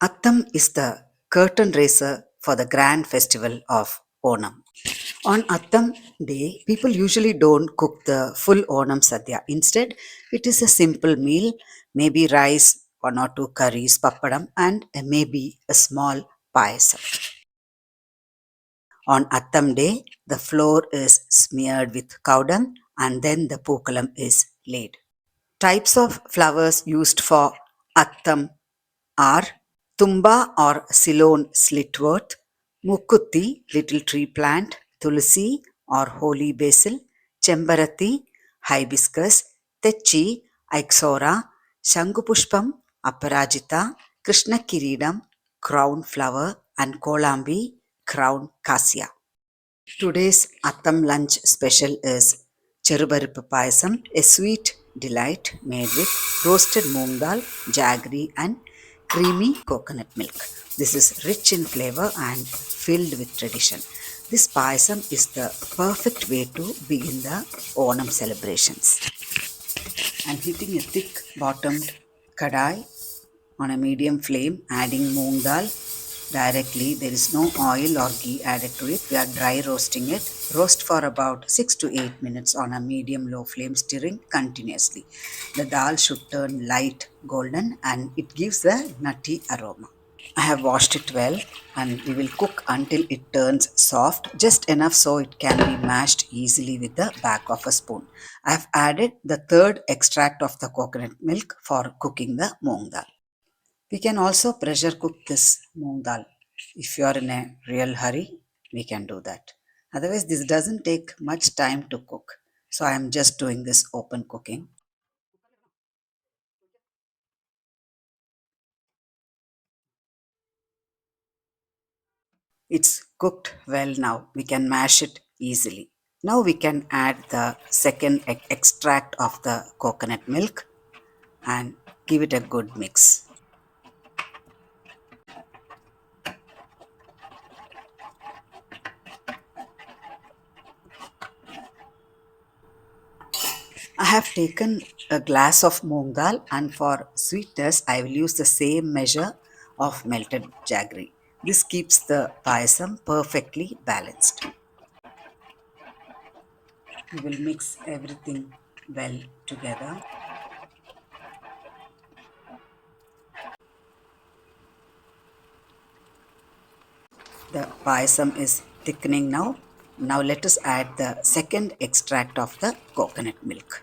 Atham is the curtain raiser for the grand festival of Onam. On Atham day, people usually don't cook the full Onam Sadhya. Instead, it is a simple meal, maybe rice, one or two curries, pappadam, and maybe a small payasam. On Atham day, the floor is smeared with cow dung and then the Pookalam is laid. Types of flowers used for Atham are Thumba or Ceylon slitworth, Mukutti, little tree plant, Tulsi or holy basil, Chembarati, hibiscus, Techi, Ixora, Shangupushpam, Aparajita, Krishna Kiridam, crown flower, and Kolambi, crown cassia. Today's Atham lunch special is Cheruparippu Payasam, a sweet delight made with roasted moong dal, jaggery, and creamy coconut milk. This is rich in flavor and filled with tradition. This payasam is the perfect way to begin the Onam celebrations. I'm heating a thick bottomed kadai on a medium flame, adding moong dal directly. There is no oil or ghee added to it. We are dry roasting it. Roast for about 6 to 8 minutes on a medium low flame, stirring continuously. The dal should turn light golden and it gives a nutty aroma. I have washed it well and we will cook until it turns soft, just enough so it can be mashed easily with the back of a spoon. I have added the third extract of the coconut milk for cooking the moong dal. We can also pressure cook this moong dal. If you are in a real hurry, we can do that. Otherwise, this doesn't take much time to cook. So I am just doing this open cooking. It's cooked well now. We can mash it easily. Now we can add the second extract of the coconut milk and give it a good mix. I have taken a glass of moong dal and for sweetness I will use the same measure of melted jaggery. This keeps the payasam perfectly balanced. We will mix everything well together. The payasam is thickening now. Now let us add the second extract of the coconut milk.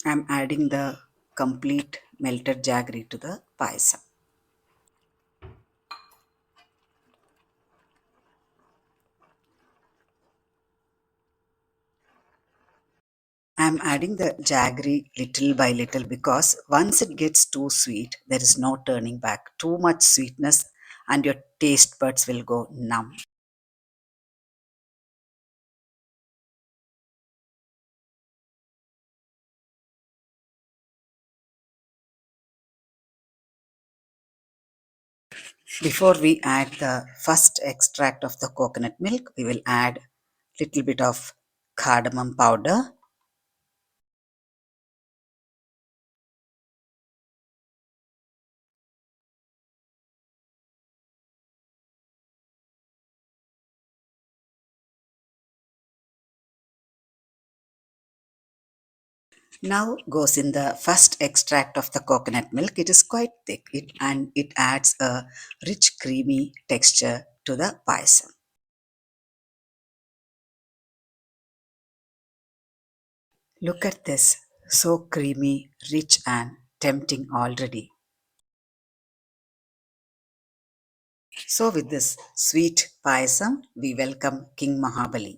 I am adding the complete melted jaggery to the payasam. I am adding the jaggery little by little because once it gets too sweet, there is no turning back. Too much sweetness and your taste buds will go numb. Before we add the first extract of the coconut milk, we will add little bit of cardamom powder. Now goes in the first extract of the coconut milk. It is quite thick and it adds a rich creamy texture to the payasam. Look at this, so creamy, rich and tempting already. So with this sweet payasam, we welcome King Mahabali.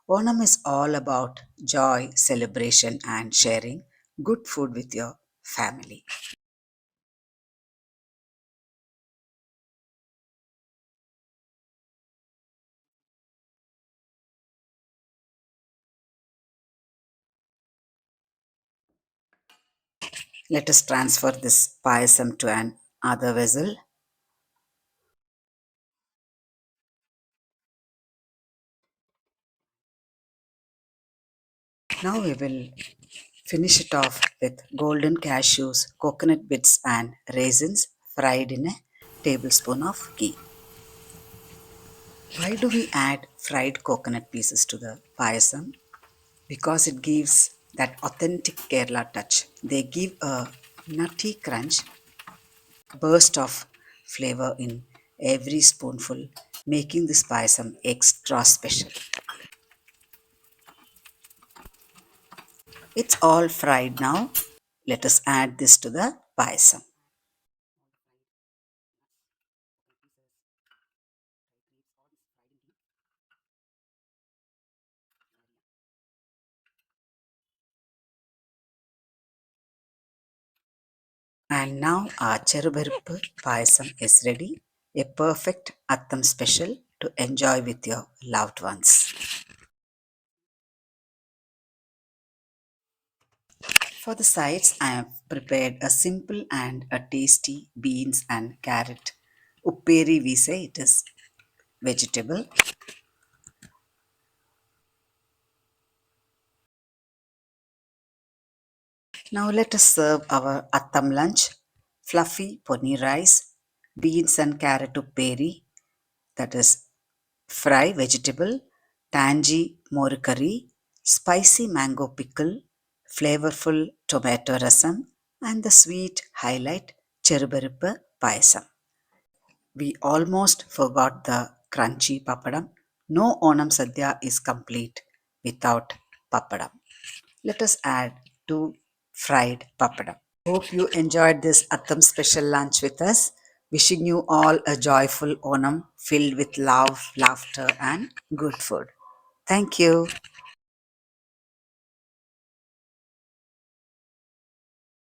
Onam is all about joy, celebration and sharing good food with your family. Let us transfer this payasam to an other vessel. Now we will finish it off with golden cashews, coconut bits, and raisins fried in a tablespoon of ghee. Why do we add fried coconut pieces to the payasam? Because it gives that authentic Kerala touch. They give a nutty crunch, burst of flavor in every spoonful, making this payasam extra special. It's all fried now. Let us add this to the payasam. And now our Cheruparippu Payasam is ready, a perfect Atham special to enjoy with your loved ones. For the sides, I have prepared a simple and a tasty beans and carrot. Upperi, we say it is vegetable. Now let us serve our Atham lunch. Fluffy ponni rice, beans and carrot upperi, that is fry vegetable, tangy more curry, spicy mango pickle, flavorful tomato rasam, and the sweet highlight Cheruparippu Payasam. We almost forgot the crunchy papadam. No Onam Sadhya is complete without papadam. Let us add two fried papadam. Hope you enjoyed this Atham special lunch with us. Wishing you all a joyful Onam filled with love, laughter, and good food. Thank you.